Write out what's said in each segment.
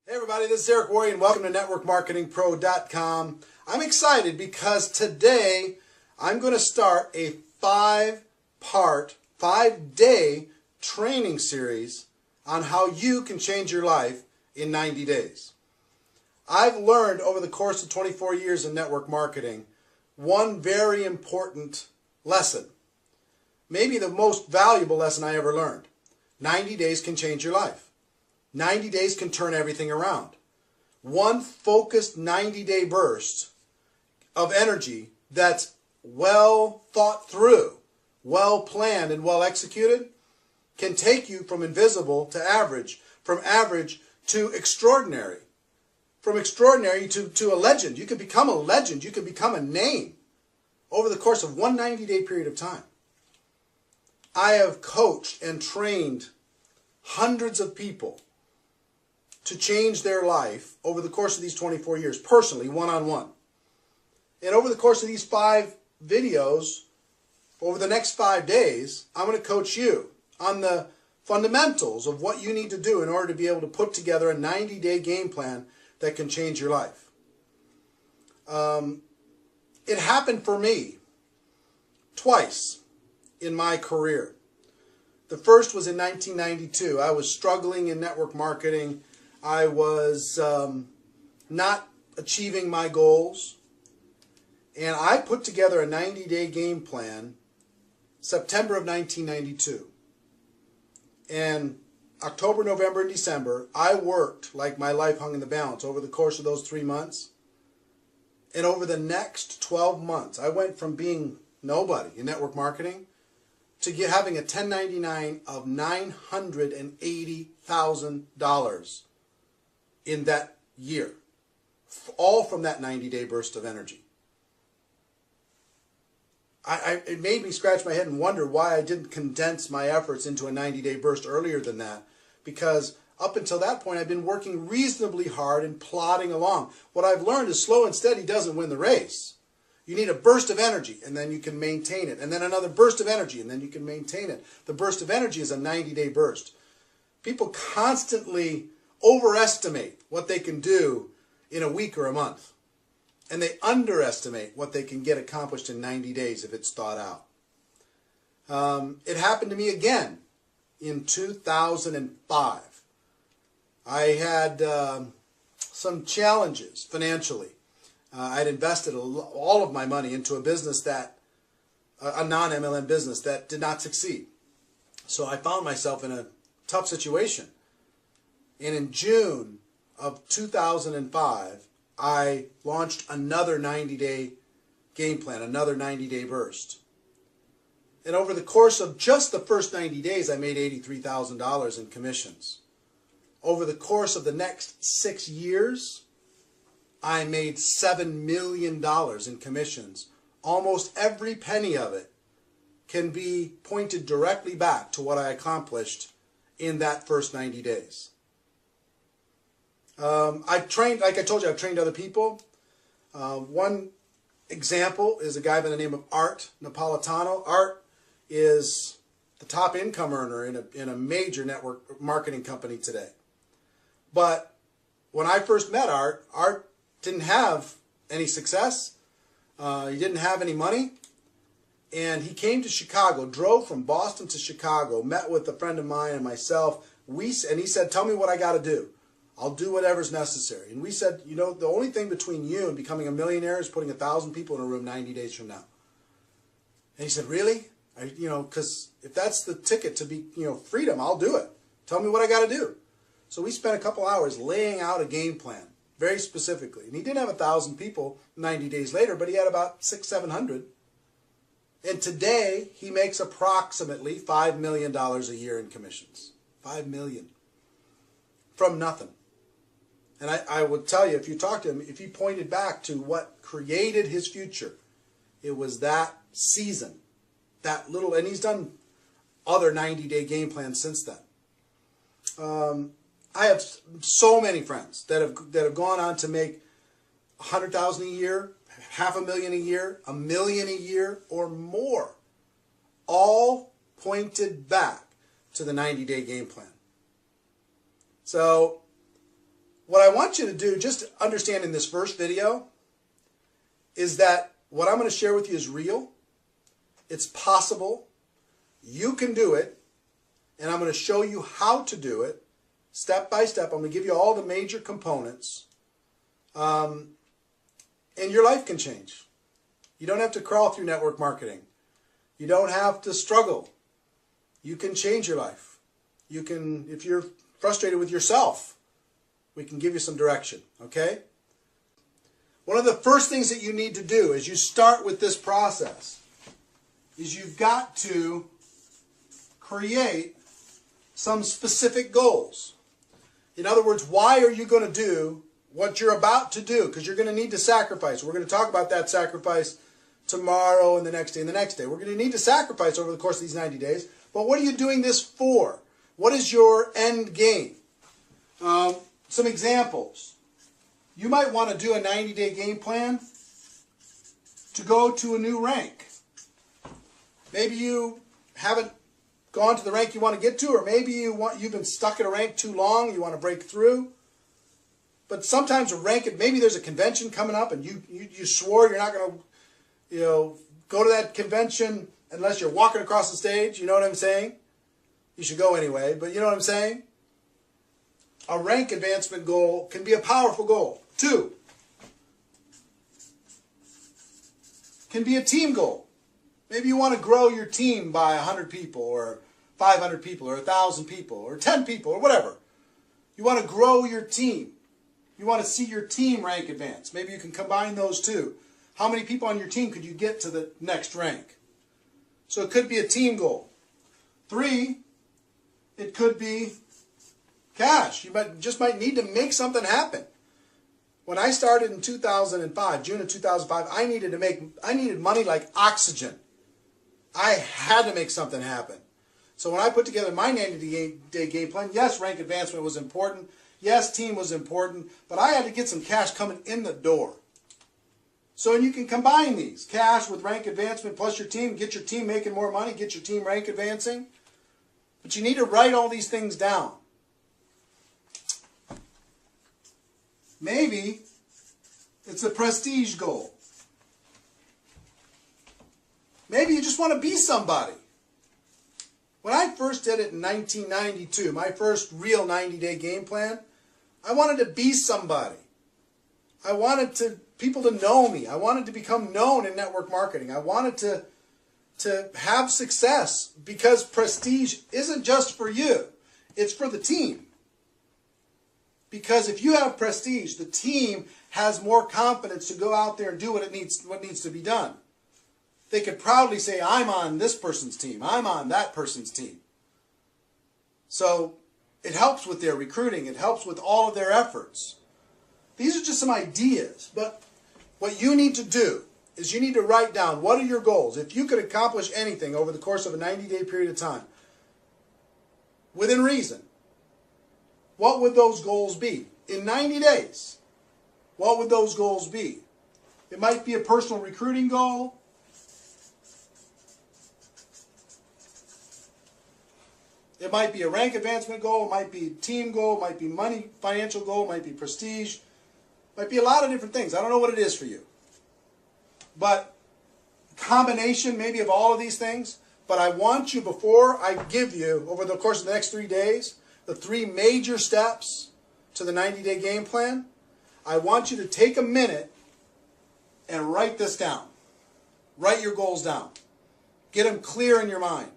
Hey everybody, this is Eric Worre and welcome to networkmarketingpro.com. I'm excited because today I'm going to start a 5-day training series on how you can change your life in 90 days. I've learned over the course of 24 years in network marketing one very important lesson. Maybe the most valuable lesson I ever learned. 90 days can change your life. 90 days can turn everything around. One focused 90-day burst of energy that's well thought through, well planned, and well executed can take you from invisible to average, from average to extraordinary, from extraordinary to a legend. You can become a legend. You can become a name over the course of one 90-day period of time. I have coached and trained hundreds of people to change their life over the course of these 24 years, personally, one-on-one. And over the course of these 5 videos, over the next 5 days, I'm going to coach you on the fundamentals of what you need to do in order to be able to put together a 90-day game plan that can change your life. It happened for me twice in my career. The first was in 1992. I was struggling in network marketing. I was not achieving my goals, and I put together a 90-day game plan September of 1992. And October, November, and December, I worked like my life hung in the balance over the course of those 3 months. And over the next 12 months, I went from being nobody in network marketing to having a 1099 of $980,000 in that year, all from that 90-day burst of energy. It made me scratch my head and wonder why I didn't condense my efforts into a 90-day burst earlier than that, because up until that point I've been working reasonably hard and plodding along. What I've learned is slow and steady doesn't win the race. You need a burst of energy, and then you can maintain it, and then another burst of energy, and then you can maintain it. The burst of energy is a 90-day burst. People constantly overestimate what they can do in a week or a month, and they underestimate what they can get accomplished in 90 days if it's thought out. It happened to me again in 2005. I had some challenges financially. I'd invested all of my money into a business a non-MLM business that did not succeed. So I found myself in a tough situation. And in June of 2005, I launched another 90-day game plan, another 90-day burst. And over the course of just the first 90 days, I made $83,000 in commissions. Over the course of the next 6 years, I made $7 million in commissions. Almost every penny of it can be pointed directly back to what I accomplished in that first 90 days. I've trained, like I told you, I've trained other people. One example is a guy by the name of Art Napolitano. Art is the top income earner in a major network marketing company today. But when I first met Art, Art didn't have any success. He didn't have any money. And he came to Chicago, drove from Boston to Chicago, met with a friend of mine and myself. And he said, "Tell me what I got to do. I'll do whatever's necessary." And we said, "You know, the only thing between you and becoming a millionaire is putting 1,000 people in a room 90 days from now." And he said, "Really? Because if that's the ticket to be, freedom, I'll do it. Tell me what I got to do." So we spent a couple hours laying out a game plan, very specifically. And he didn't have 1,000 people 90 days later, but he had about 600-700. And today, he makes approximately $5 million a year in commissions. $5 million. From nothing. And I would tell you, if you talk to him, if he pointed back to what created his future, it was that season, that little, and he's done other 90-day game plans since then. I have so many friends that have gone on to make $100,000 a year, $500,000 a year, $1 million a year, or more, all pointed back to the 90-day game plan. So what I want you to do, just understand in this first video, is that what I'm going to share with you is real. It's possible. You can do it. And I'm going to show you how to do it step by step. I'm going to give you all the major components. And your life can change. You don't have to crawl through network marketing. You don't have to struggle. You can change your life. You can, if you're frustrated with yourself, we can give you some direction, okay? One of the first things that you need to do as you start with this process is you've got to create some specific goals. In other words, why are you going to do what you're about to do? Because you're going to need to sacrifice. We're going to talk about that sacrifice tomorrow and the next day and the next day. We're going to need to sacrifice over the course of these 90 days. But what are you doing this for? What is your end game? Some examples. You might want to do a 90-day game plan to go to a new rank. Maybe you haven't gone to the rank you want to get to, or maybe you've been stuck at a rank too long, you want to break through. But sometimes a rank, maybe there's a convention coming up and you swore you're not going to go to that convention unless you're walking across the stage. You know what I'm saying? You should go anyway, but you know what I'm saying? A rank advancement goal can be a powerful goal. 2, can be a team goal. Maybe you want to grow your team by 100 people or 500 people or 1,000 people or 10 people or whatever. You want to grow your team. You want to see your team rank advance. Maybe you can combine those two. How many people on your team could you get to the next rank? So it could be a team goal. 3, it could be cash. You just might need to make something happen. When I started in 2005, June of 2005, I needed money like oxygen. I had to make something happen. So when I put together my 90-day game plan, yes, rank advancement was important. Yes, team was important. But I had to get some cash coming in the door. So you can combine these. Cash with rank advancement plus your team. Get your team making more money. Get your team rank advancing. But you need to write all these things down. Maybe it's a prestige goal. Maybe you just want to be somebody. When I first did it in 1992, my first real 90-day game plan, I wanted to be somebody. I wanted people to know me. I wanted to become known in network marketing. I wanted to have success, because prestige isn't just for you. It's for the team. Because if you have prestige, the team has more confidence to go out there and do what needs to be done. They could proudly say, I'm on this person's team. I'm on that person's team. So it helps with their recruiting. It helps with all of their efforts. These are just some ideas. But what you need to do is you need to write down, what are your goals? If you could accomplish anything over the course of a 90-day period of time, within reason, what would those goals be? In 90 days, what would those goals be? It might be a personal recruiting goal. It might be a rank advancement goal. It might be a team goal. It might be money, financial goal. It might be prestige. It might be a lot of different things. I don't know what it is for you. But combination maybe of all of these things. But I want you, before I give you, over the course of the next 3 days, the 3 major steps to the 90-day game plan, I want you to take a minute and write this down. Write your goals down. Get them clear in your mind.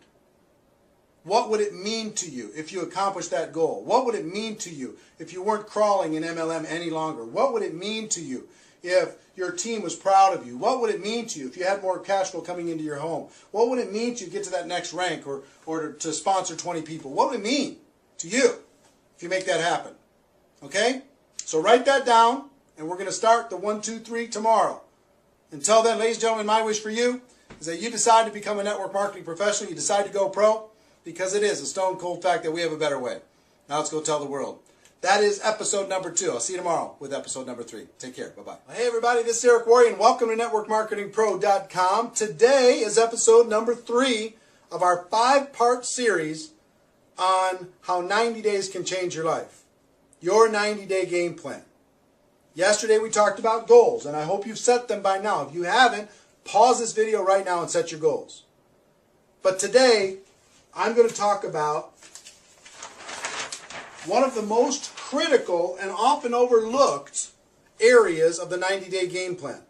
What would it mean to you if you accomplished that goal? What would it mean to you if you weren't crawling in MLM any longer? What would it mean to you if your team was proud of you? What would it mean to you if you had more cash flow coming into your home? What would it mean to you to get to that next rank, or to sponsor 20 people? What would it mean to you if you make that happen? Okay? So write that down, and we're going to start the 1, 2, 3 tomorrow. Until then, ladies and gentlemen, my wish for you is that you decide to become a network marketing professional. You decide to go pro, because it is a stone cold fact that we have a better way. Now let's go tell the world. That is episode number 2. I'll see you tomorrow with episode number 3. Take care. Bye-bye. Hey everybody, this is Eric Worre, and welcome to NetworkMarketingPro.com. Today is episode number 3 of our 5-part series on how 90 days can change your life. your 90-day game plan. Yesterday we talked about goals, and I hope you've set them by now. If you haven't, pause this video right now and set your goals. But today, I'm going to talk about one of the most critical and often overlooked areas of the 90-day game plan.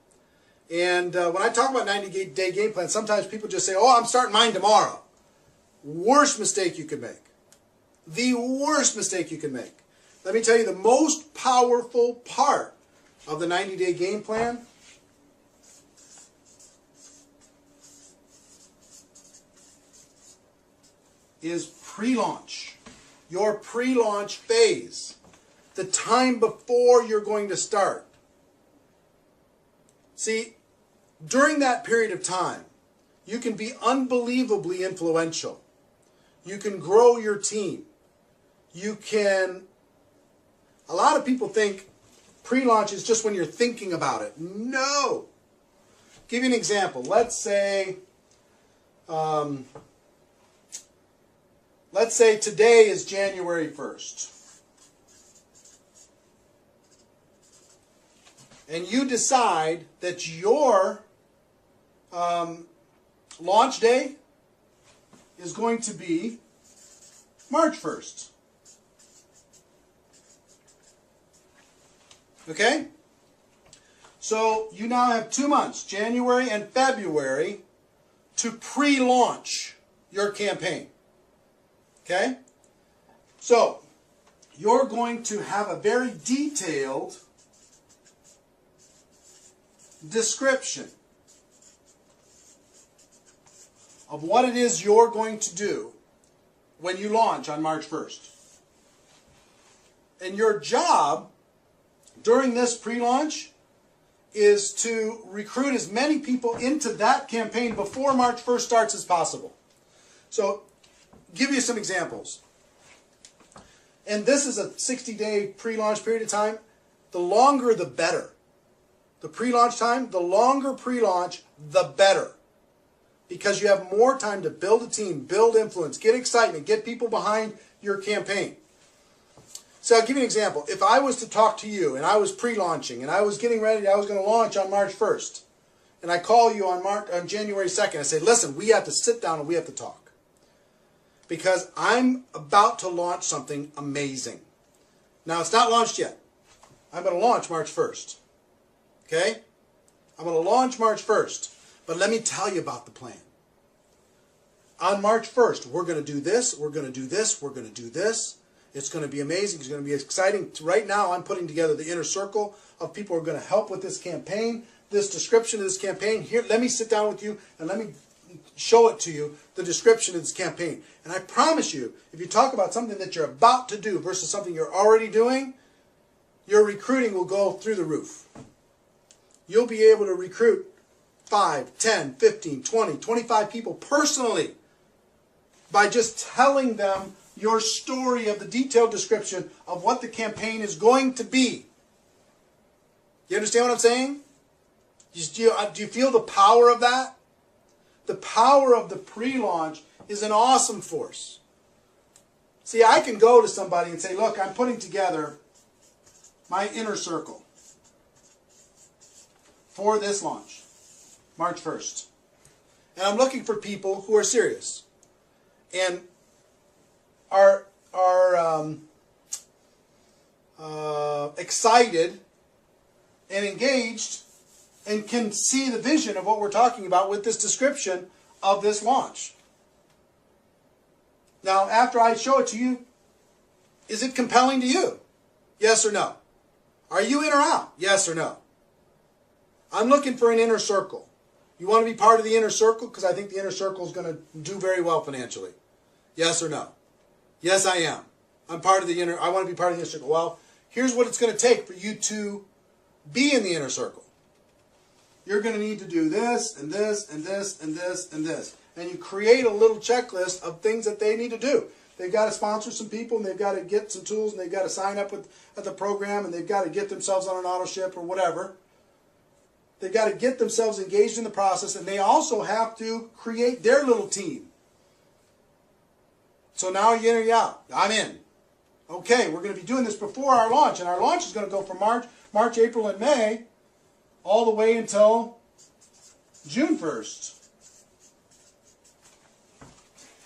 And when I talk about 90-day game plan, sometimes people just say, oh, I'm starting mine tomorrow. Worst mistake you could make. The worst mistake you can make. Let me tell you, the most powerful part of the 90-day game plan is pre-launch. Your pre-launch phase. The time before you're going to start. See, during that period of time, you can be unbelievably influential. You can grow your team. You can... A lot of people think pre-launch is just when you're thinking about it. No! Give you an example. Let's say today is January 1st. And you decide that your launch day is going to be March 1st. Okay? So you now have 2 months, January and February, to pre-launch your campaign. Okay? So you're going to have a very detailed description of what it is you're going to do when you launch on March 1st. And your job during this pre-launch is to recruit as many people into that campaign before March 1st starts as possible. So, give you some examples. And this is a 60-day pre-launch period of time. The longer, the better. The pre-launch time, the longer pre-launch, the better. Because you have more time to build a team, build influence, get excitement, get people behind your campaign. So I'll give you an example. If I was to talk to you and I was pre-launching and I was getting ready, I was going to launch on March 1st, and I call you on January 2nd, I say, listen, we have to sit down and we have to talk. Because I'm about to launch something amazing. Now, it's not launched yet. I'm going to launch March 1st. Okay? I'm going to launch March 1st. But let me tell you about the plan. On March 1st, we're going to do this, we're going to do this, we're going to do this. It's going to be amazing. It's going to be exciting. Right now, I'm putting together the inner circle of people who are going to help with this campaign, this description of this campaign. Here, let me sit down with you and let me show it to you, the description of this campaign. And I promise you, if you talk about something that you're about to do versus something you're already doing, your recruiting will go through the roof. You'll be able to recruit 5, 10, 15, 20, 25 people personally by just telling them your story of the detailed description of what the campaign is going to be. You understand what I'm saying? Do you feel the power of that? The power of the pre-launch is an awesome force. See, I can go to somebody and say, look, I'm putting together my inner circle for this launch, March 1st. And I'm looking for people who are serious and are excited and engaged and can see the vision of what we're talking about with this description of this launch. Now, after I show it to you, is it compelling to you? Yes or no? Are you in or out? Yes or no? I'm looking for an inner circle. You want to be part of the inner circle? Because I think the inner circle is going to do very well financially. Yes or no? Yes, I am. I want to be part of the inner circle. Well, here's what it's going to take for you to be in the inner circle. You're going to need to do this, and this, and this, and this, and this. And you create a little checklist of things that they need to do. They've got to sponsor some people, and they've got to get some tools, and they've got to sign up at the program, and they've got to get themselves on an auto ship or whatever. They've got to get themselves engaged in the process, and they also have to create their little team. So now you're in or you're out. I'm in. Okay, we're going to be doing this before our launch, and our launch is going to go from March, April, and May, all the way until June 1st.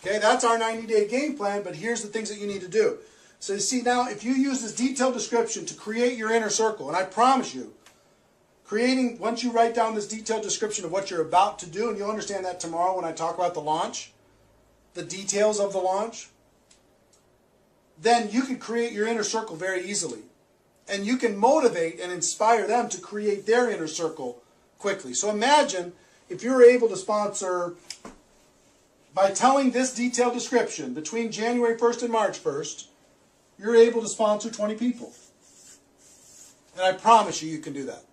Okay, that's our 90-day game plan, but here's the things that you need to do. So you see now, if you use this detailed description to create your inner circle, and I promise you, once you write down this detailed description of what you're about to do, and you'll understand that tomorrow when I talk about the launch, the details of the launch, then you can create your inner circle very easily. And you can motivate and inspire them to create their inner circle quickly. So imagine if you were able to sponsor, by telling this detailed description, between January 1st and March 1st, you're able to sponsor 20 people. And I promise you, you can do that.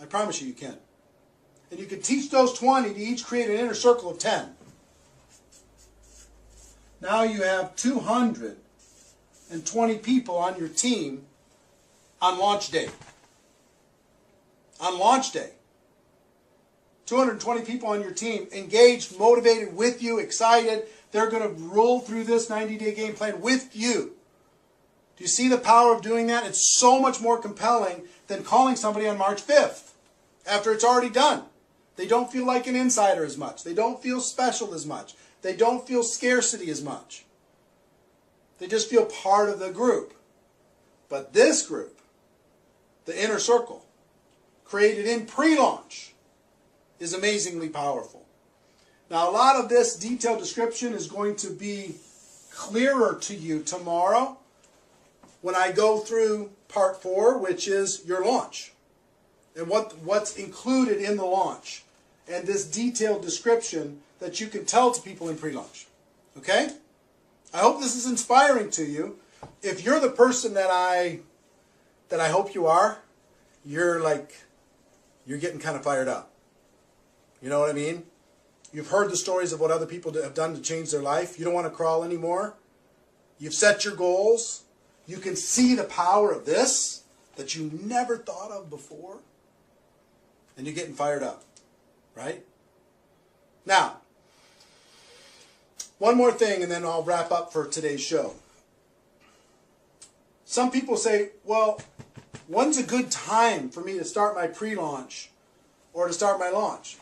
I promise you can. And you can teach those 20 to each create an inner circle of 10. Now you have 220 people on your team on launch day. On launch day. 220 people on your team engaged, motivated with you, excited. They're going to roll through this 90-day game plan with you. Do you see the power of doing that? It's so much more compelling than calling somebody on March 5th after it's already done. They don't feel like an insider as much. They don't feel special as much. They don't feel scarcity as much. They just feel part of the group. But this group, the inner circle, created in pre-launch, is amazingly powerful. Now, a lot of this detailed description is going to be clearer to you tomorrow when I go through part 4, which is your launch, and what's included in the launch, and this detailed description that you can tell to people in pre-launch. Okay? I hope this is inspiring to you. If you're the person that I hope you are, you're getting kind of fired up. You know what I mean? You've heard the stories of what other people have done to change their life. You don't want to crawl anymore. You've set your goals. You can see the power of this that you never thought of before. And you're getting fired up. Right? Now, one more thing and then I'll wrap up for today's show. Some people say, well, when's a good time for me to start my pre-launch or to start my launch?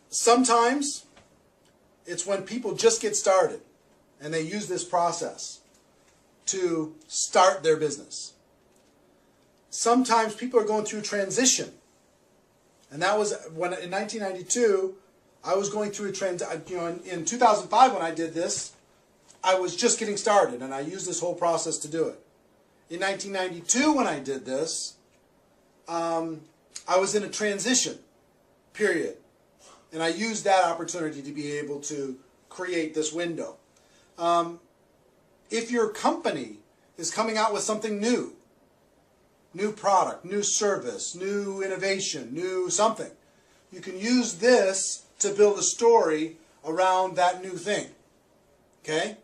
Sometimes it's when people just get started and they use this process to start their business. Sometimes people are going through transition. And that was when in 1992, I was going through a transition. You know, in 2005 when I did this, I was just getting started and I used this whole process to do it. In 1992 when I did this, I was in a transition period. And I used that opportunity to be able to create this window. If your company is coming out with something new product, new service, new innovation, new something, you can use this to build a story around that new thing. Okay?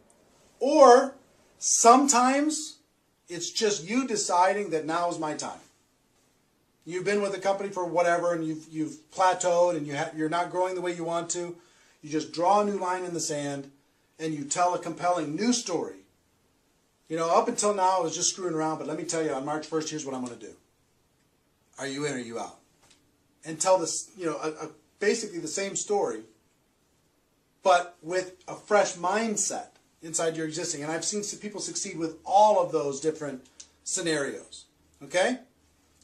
Or sometimes it's just you deciding that now is my time. You've been with the company for whatever and you've plateaued and you're not growing the way you want to. You just draw a new line in the sand and you tell a compelling new story. You know, up until now I was just screwing around, but let me tell you, on March 1st, here's what I'm going to do. Are you in or are you out? And tell this, you know, basically the same story, but with a fresh mindset inside your existing. And I've seen people succeed with all of those different scenarios. Okay?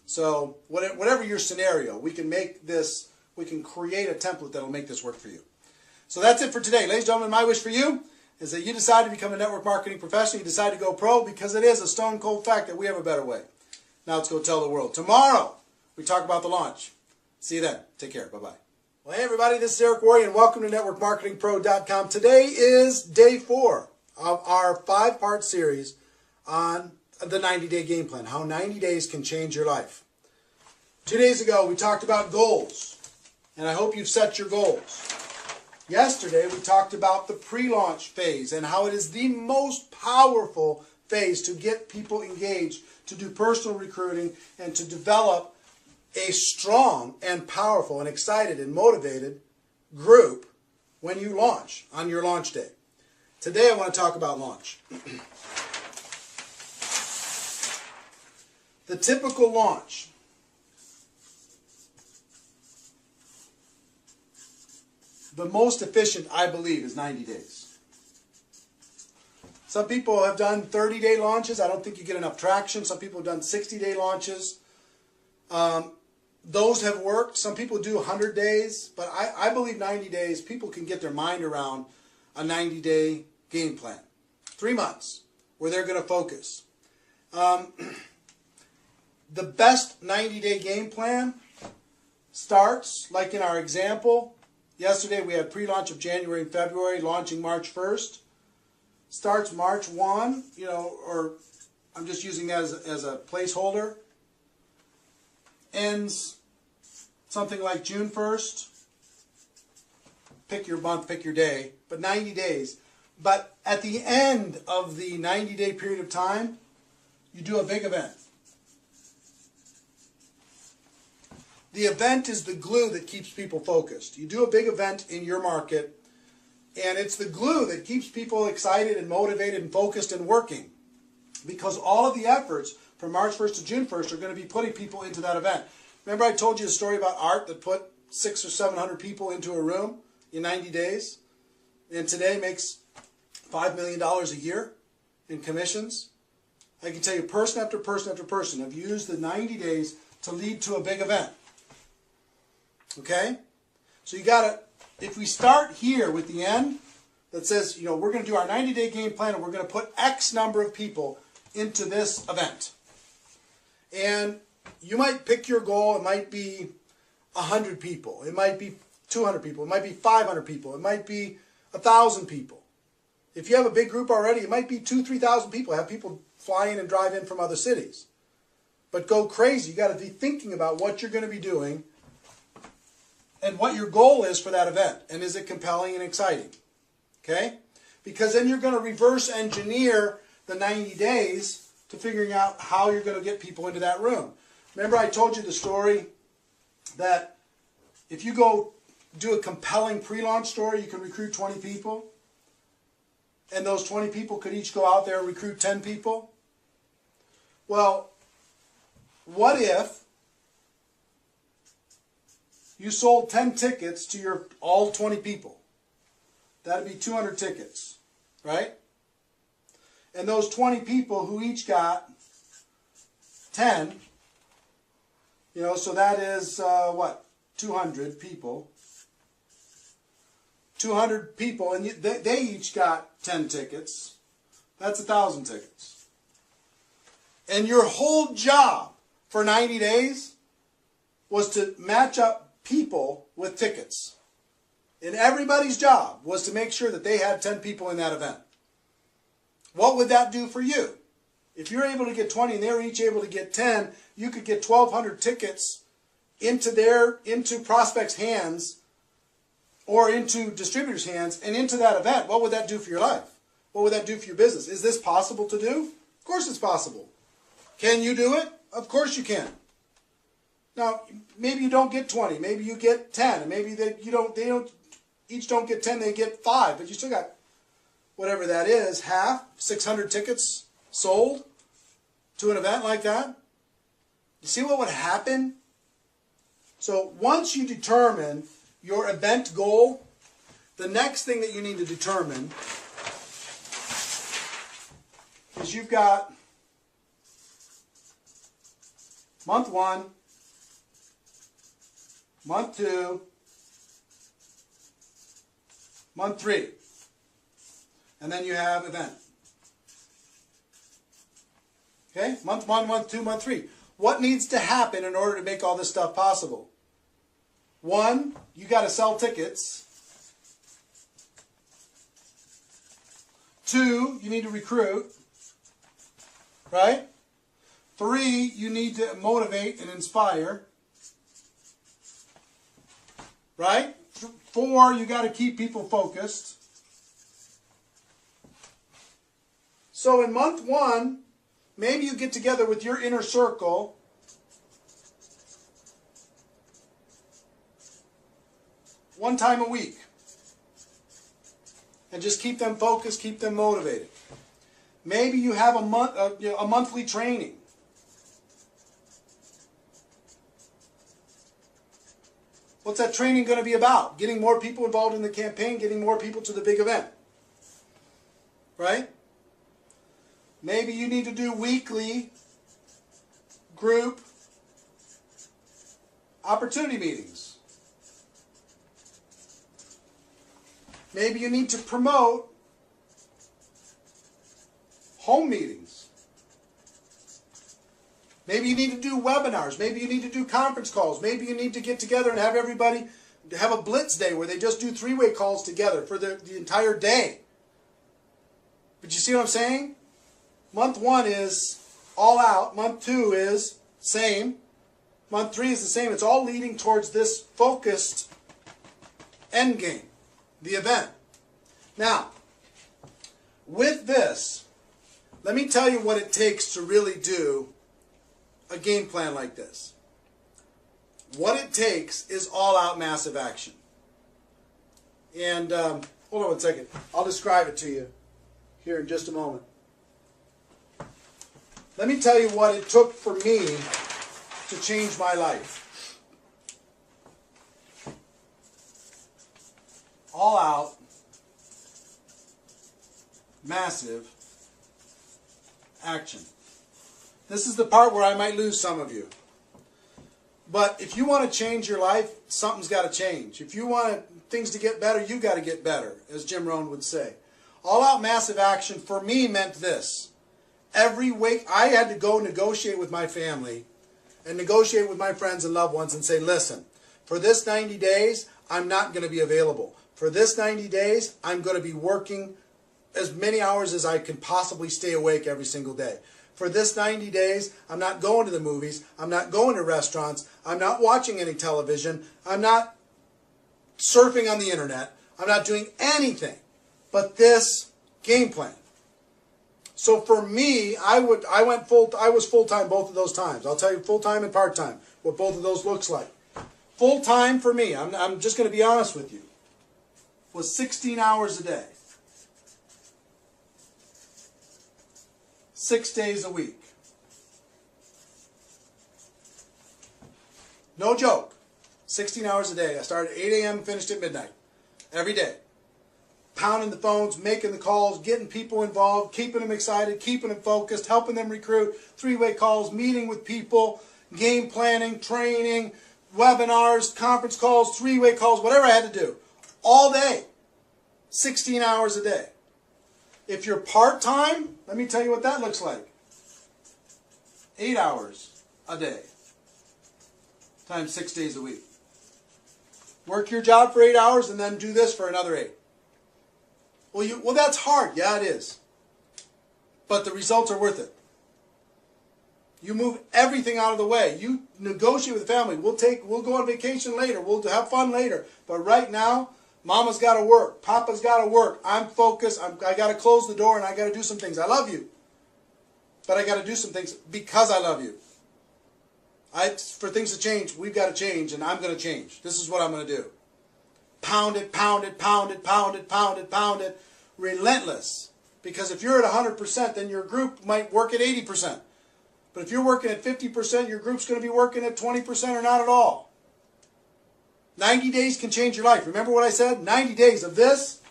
So whatever your scenario, we can make this, we can create a template that will make this work for you. So that's it for today. Ladies and gentlemen, my wish for you is that you decide to become a network marketing professional. You decide to go pro, because it is a stone cold fact that we have a better way. Now let's go tell the world. Tomorrow, we talk about the launch. See you then. Take care. Bye-bye. Well, hey everybody, this is Eric Worre and welcome to networkmarketingpro.com. Today is day 4 of our 5-part series on the 90-day game plan, how 90 days can change your life. 2 days ago, we talked about goals, and I hope you've set your goals. Yesterday, we talked about the pre-launch phase and how it is the most powerful phase to get people engaged, to do personal recruiting, and to develop a strong and powerful and excited and motivated group when you launch on your launch day. Today I want to talk about launch. The typical launch. The most efficient, I believe, is 90 days. Some people have done 30-day launches. I don't think you get enough traction. Some people have done 60-day launches. Those have worked. Some people do 100 days. But I believe 90 days, people can get their mind around a 90-day game plan. 3 months where they're going to focus. The best 90-day game plan starts, like in our example, yesterday we had pre-launch of January and February, launching March 1st. Starts March 1, or I'm just using that as a placeholder. Ends something like June 1st. Pick your month, pick your day, but 90 days. But at the end of the 90-day period of time, you do a big event. The event is the glue that keeps people focused. You do a big event in your market, and it's the glue that keeps people excited and motivated and focused and working. Because all of the efforts from March 1st to June 1st are going to be putting people into that event. Remember I told you the story about Art that put 600 or 700 people into a room in 90 days? And today makes $5 million a year in commissions? I can tell you person after person after person have used the 90 days to lead to a big event. Okay? So you gotta, if we start here with the end that says, we're going to do our 90-day game plan and we're going to put X number of people into this event. And you might pick your goal. It might be 100 people. It might be 200 people. It might be 500 people. It might be 1,000 people. If you have a big group already, it might be 2,000, 3,000 people. Have people fly in and drive in from other cities. But go crazy. You got to be thinking about what you're going to be doing and what your goal is for that event. And is it compelling and exciting? Okay? Because then you're going to reverse engineer the 90 days to figuring out how you're going to get people into that room. Remember I told you the story that if you go do a compelling pre-launch story, you can recruit 20 people. And those 20 people could each go out there and recruit 10 people. Well, what if you sold 10 tickets to your all 20 people? That'd be 200 tickets, right? And those 20 people who each got 10, so that is, 200 people. 200 people, and they each got 10 tickets. That's 1,000 tickets. And your whole job for 90 days was to match up people with tickets. And everybody's job was to make sure that they had 10 people in that event. What would that do for you? If you're able to get 20 and they're each able to get 10, you could get 1,200 tickets into prospects' hands or into distributors' hands and into that event. What would that do for your life? What would that do for your business? Is this possible to do? Of course it's possible. Can you do it? Of course you can. Now, maybe you don't get 20. Maybe you get 10. And maybe they each don't get 10, they get 5. But you still got whatever that is, half, 600 tickets sold to an event like that. You see what would happen? So once you determine your event goal, the next thing that you need to determine is you've got month 1, month 2, month 3, and then you have event. Okay, month 1, month 2, month 3. What needs to happen in order to make all this stuff possible? 1, you got to sell tickets. 2, you need to recruit. Right? 3, you need to motivate and inspire. Right? 4, you got to keep people focused. So in month 1, maybe you get together with your inner circle one time a week. and just keep them focused, keep them motivated. Maybe you have a monthly training. What's that training going to be about? Getting more people involved in the campaign, getting more people to the big event. Right? Maybe you need to do weekly group opportunity meetings. Maybe you need to promote home meetings. Maybe you need to do webinars. Maybe you need to do conference calls. Maybe you need to get together and have everybody have a blitz day where they just do three-way calls together for the entire day. But you see what I'm saying? Month 1 is all out. Month 2 is same. Month 3 is the same. It's all leading towards this focused end game, the event. Now, with this, let me tell you what it takes to really do a game plan like this. What it takes is all-out massive action. And hold on one second. I'll describe it to you here in just a moment. Let me tell you what it took for me to change my life. All-out massive action. This is the part where I might lose some of you. But if you want to change your life, something's got to change. If you want things to get better, you got to get better, as Jim Rohn would say. All-out massive action for me meant this. Every week I had to go negotiate with my family and negotiate with my friends and loved ones and say, listen, for this 90 days, I'm not going to be available. For this 90 days, I'm going to be working as many hours as I can possibly stay awake every single day. For this 90 days, I'm not going to the movies. I'm not going to restaurants. I'm not watching any television. I'm not surfing on the internet. I'm not doing anything but this game plan. So for me, I was full-time both of those times. I'll tell you full-time and part-time, what both of those looks like. Full-time for me, I'm just going to be honest with you, was 16 hours a day. 6 days a week. No joke. 16 hours a day. I started at 8 a.m. and finished at midnight. Every day. Pounding the phones, making the calls, getting people involved, keeping them excited, keeping them focused, helping them recruit, three-way calls, meeting with people, game planning, training, webinars, conference calls, three-way calls, whatever I had to do. All day. 16 hours a day. If you're part-time, let me tell you what that looks like. 8 hours a day times 6 days a week. Work your job for 8 hours and then do this for another 8. Well, that's hard. Yeah, it is. But the results are worth it. You move everything out of the way. You negotiate with the family. We'll go on vacation later. We'll have fun later. But right now, Mama's got to work. Papa's got to work. I'm focused. I got to close the door and I got to do some things. I love you. But I got to do some things because I love you. For things to change, we've got to change and I'm going to change. This is what I'm going to do. Pound it, pound it, pound it, pound it, pound it, pound it. Relentless. Because if you're at 100%, then your group might work at 80%. But if you're working at 50%, your group's going to be working at 20% or not at all. 90 days can change your life. Remember what I said? 90 days of this,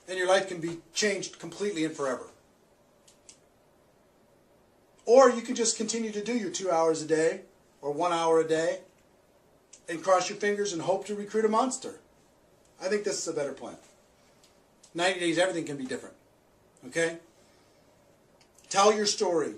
and your life can be changed completely and forever. Or you can just continue to do your 2 hours a day, or 1 hour a day, and cross your fingers and hope to recruit a monster. I think this is a better plan. 90 days, everything can be different. Okay? Tell your story.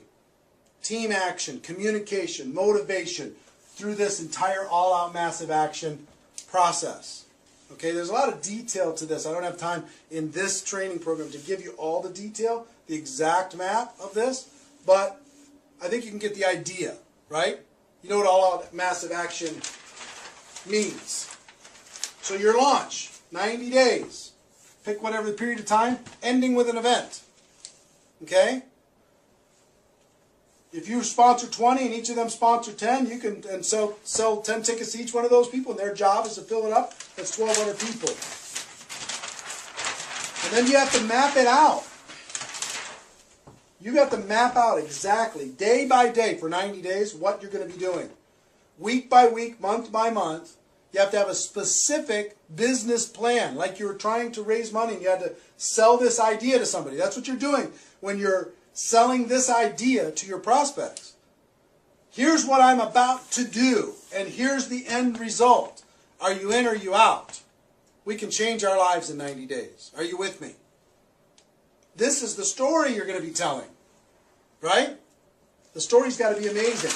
Team action, communication, motivation, through this entire all-out massive action process. Okay, there's a lot of detail to this. I don't have time in this training program to give you all the detail, the exact map of this, but I think you can get the idea, right? You know what all-out massive action means. So your launch, 90 days. Pick whatever the period of time, ending with an event. Okay? If you sponsor 20 and each of them sponsor 10, you can sell 10 tickets to each one of those people, and their job is to fill it up. That's 1,200 people. And then you have to map it out. You have to map out exactly, day by day, for 90 days, what you're going to be doing. Week by week, month by month. You have to have a specific business plan, like you were trying to raise money and you had to sell this idea to somebody. That's what you're doing when you're selling this idea to your prospects. Here's what I'm about to do, and here's the end result. Are you in or are you out? We can change our lives in 90 days. Are you with me? This is the story you're going to be telling, right? The story's got to be amazing.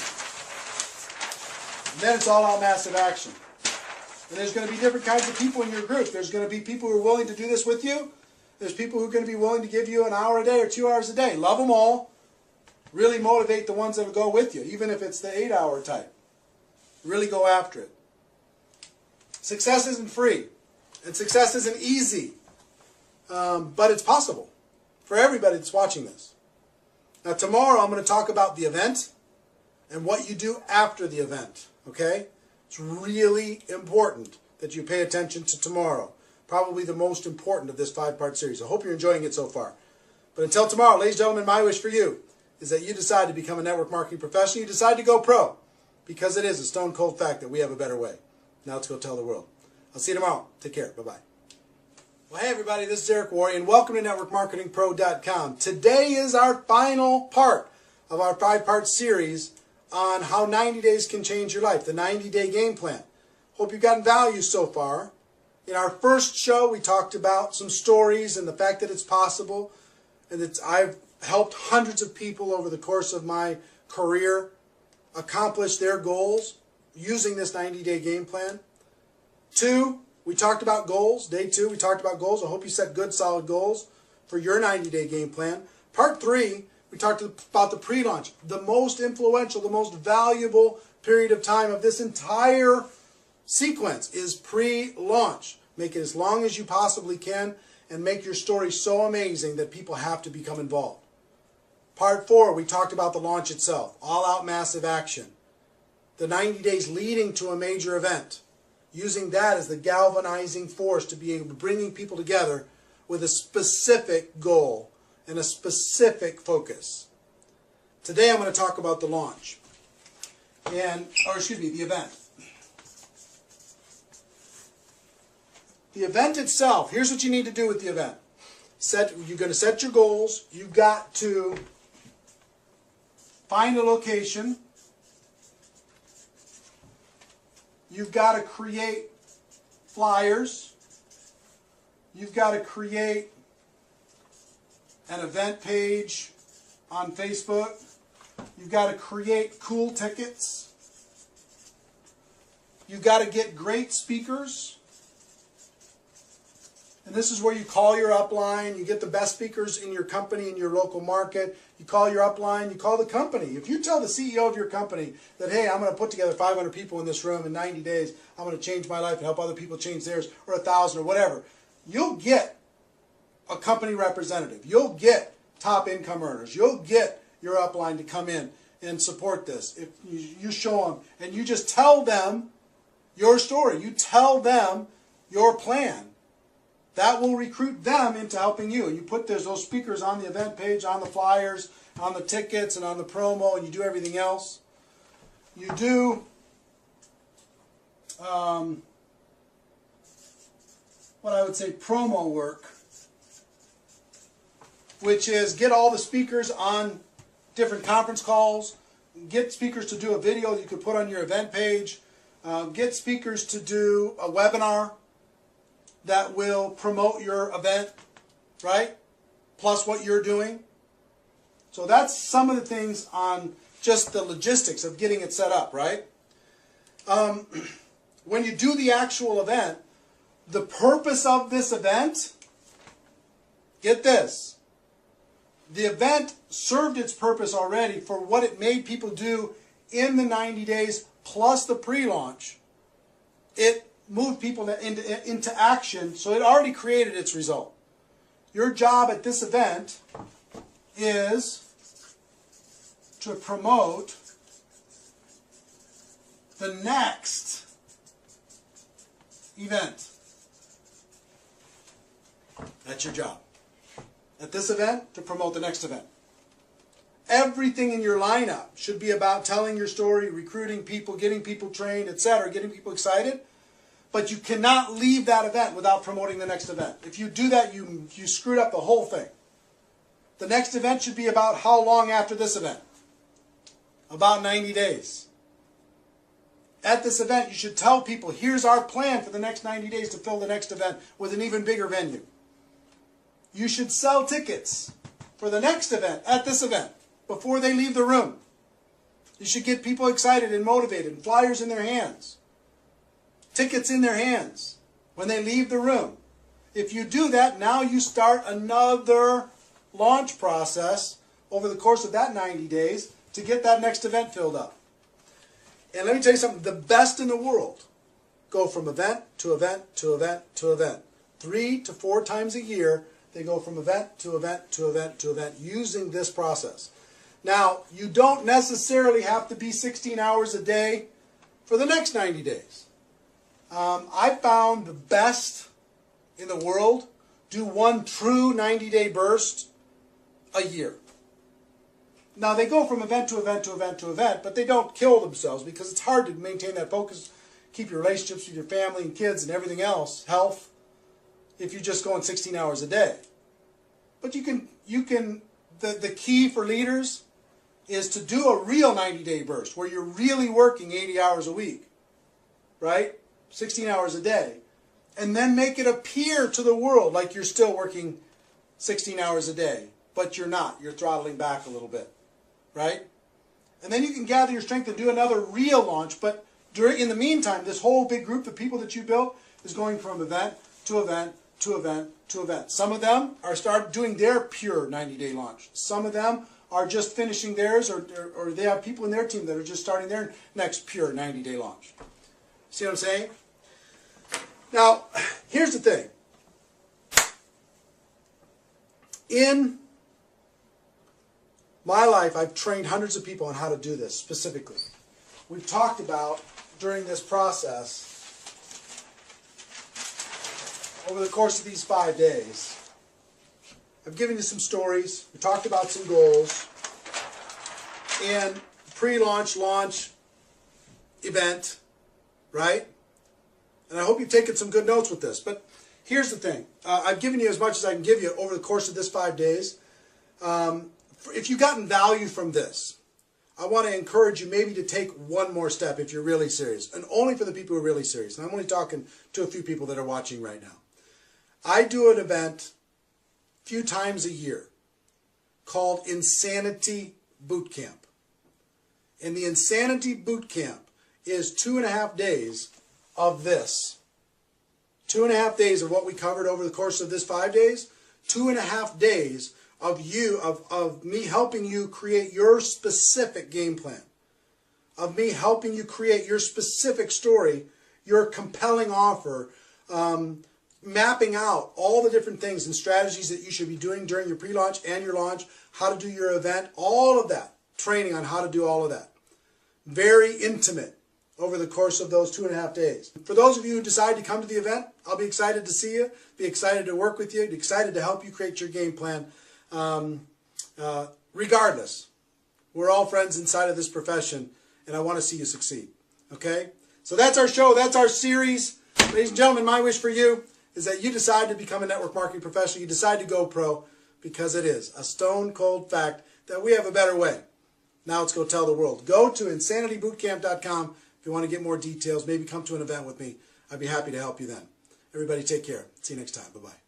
And then it's all out massive action. And there's going to be different kinds of people in your group. There's going to be people who are willing to do this with you. There's people who are going to be willing to give you an hour a day or 2 hours a day. Love them all. Really motivate the ones that will go with you, even if it's the 8-hour type. Really go after it. Success isn't free. And success isn't easy. But it's possible for everybody that's watching this. Now tomorrow I'm going to talk about the event and what you do after the event. Okay? It's really important that you pay attention to tomorrow. Probably the most important of this 5-part series. I hope you're enjoying it so far. But until tomorrow, ladies and gentlemen, my wish for you is that you decide to become a network marketing professional. You decide to go pro. Because it is a stone cold fact that we have a better way. Now let's go tell the world. I'll see you tomorrow. Take care. Bye-bye. Well, hey everybody, this is Eric Worre, and welcome to NetworkMarketingPro.com. Today is our final part of our 5-part series on how 90 days can change your life, the 90-day game plan. Hope you've gotten value so far. In our first show, we talked about some stories and the fact that it's possible, and that I've helped hundreds of people over the course of my career accomplish their goals using this 90-day game plan. 2, we talked about goals. Day 2, we talked about goals. I hope you set good, solid goals for your 90-day game plan. Part 3, we talked about the pre-launch, the most influential, the most valuable period of time of this entire sequence is pre-launch. Make it as long as you possibly can and make your story so amazing that people have to become involved. Part 4, we talked about the launch itself, all-out massive action, the 90 days leading to a major event, using that as the galvanizing force to be able to bringing people together with a specific goal and a specific focus. Today I'm going to talk about the launch, the event. The event itself, here's what you need to do with the event. You're going to set your goals. You've got to find a location. You've got to create flyers. You've got to create an event page on Facebook. You've got to create cool tickets. You've got to get great speakers. And this is where you call your upline. You get the best speakers in your company, in your local market. You call your upline. You call the company. If you tell the CEO of your company that, hey, I'm going to put together 500 people in this room in 90 days. I'm going to change my life and help other people change theirs, or 1,000 or whatever. You'll get a company representative. You'll get top income earners. You'll get your upline to come in and support this. If you show them and you just tell them your story. You tell them your plan. That will recruit them into helping you. And you put those speakers on the event page, on the flyers, on the tickets, and on the promo, and you do everything else. You do what I would say promo work, which is get all the speakers on different conference calls, get speakers to do a video you could put on your event page, get speakers to do a webinar that will promote your event, right? Plus what you're doing. So that's some of the things on just the logistics of getting it set up, right? When you do the actual event, the purpose of this event, get this, the event served its purpose already for what it made people do in the 90 days plus the pre-launch. It moved people into action, so it already created its result. Your job at this event is to promote the next event. That's your job. at this event to promote the next event. Everything in your lineup should be about telling your story, recruiting people, getting people trained, etc., getting people excited. But you cannot leave that event without promoting the next event. If you do that, you screwed up the whole thing. The next event should be about how long after this event? About 90 days. At this event, you should tell people, here's our plan for the next 90 days to fill the next event with an even bigger venue. You should sell tickets for the next event at this event before they leave the room. You should get people excited and motivated, and flyers in their hands, tickets in their hands when they leave the room. If you do that, now you start another launch process over the course of that 90 days to get that next event filled up. And let me tell you something, the best in the world go from event to event to event to event. 3 to 4 times a year, they go from event to event to event to event using this process. Now, you don't necessarily have to be 16 hours a day for the next 90 days. I found the best in the world do one true 90-day burst a year. Now, they go from event to event to event to event, but they don't kill themselves because it's hard to maintain that focus, keep your relationships with your family and kids and everything else, health, if you're just going 16 hours a day. But the key for leaders is to do a real 90-day burst where you're really working 80 hours a week, right? 16 hours a day. And then make it appear to the world like you're still working 16 hours a day, but you're not. You're throttling back a little bit, right? And then you can gather your strength and do another real launch, but in the meantime, this whole big group of people that you built is going from event to event to event to event. Some of them are doing their pure 90-day launch. Some of them are just finishing theirs, or they have people in their team that are just starting their next pure 90-day launch. See what I'm saying? Now, here's the thing. In my life, I've trained hundreds of people on how to do this specifically. We've talked about, during this process, over the course of these 5 days, I've given you some stories. We talked about some goals. And pre-launch, launch, event, right? And I hope you've taken some good notes with this. But here's the thing. I've given you as much as I can give you over the course of this 5 days. If you've gotten value from this, I want to encourage you maybe to take one more step if you're really serious. And only for the people who are really serious. And I'm only talking to a few people that are watching right now. I do an event a few times a year called Insanity Boot Camp. And the Insanity Boot Camp is 2.5 days of this. 2.5 days of what we covered over the course of this 5 days. 2.5 days of me helping you create your specific game plan. Of me helping you create your specific story, your compelling offer, mapping out all the different things and strategies that you should be doing during your pre-launch and your launch, how to do your event, all of that. Training on how to do all of that. Very intimate over the course of those 2.5 days. For those of you who decide to come to the event, I'll be excited to see you, be excited to work with you, excited to help you create your game plan. Regardless, we're all friends inside of this profession, and I want to see you succeed. Okay? So that's our show. That's our series. Ladies and gentlemen, my wish for you is that you decide to become a network marketing professional. You decide to go pro, because it is a stone cold fact that we have a better way. Now let's go tell the world. Go to insanitybootcamp.com if you want to get more details. Maybe come to an event with me. I'd be happy to help you then. Everybody take care. See you next time. Bye-bye.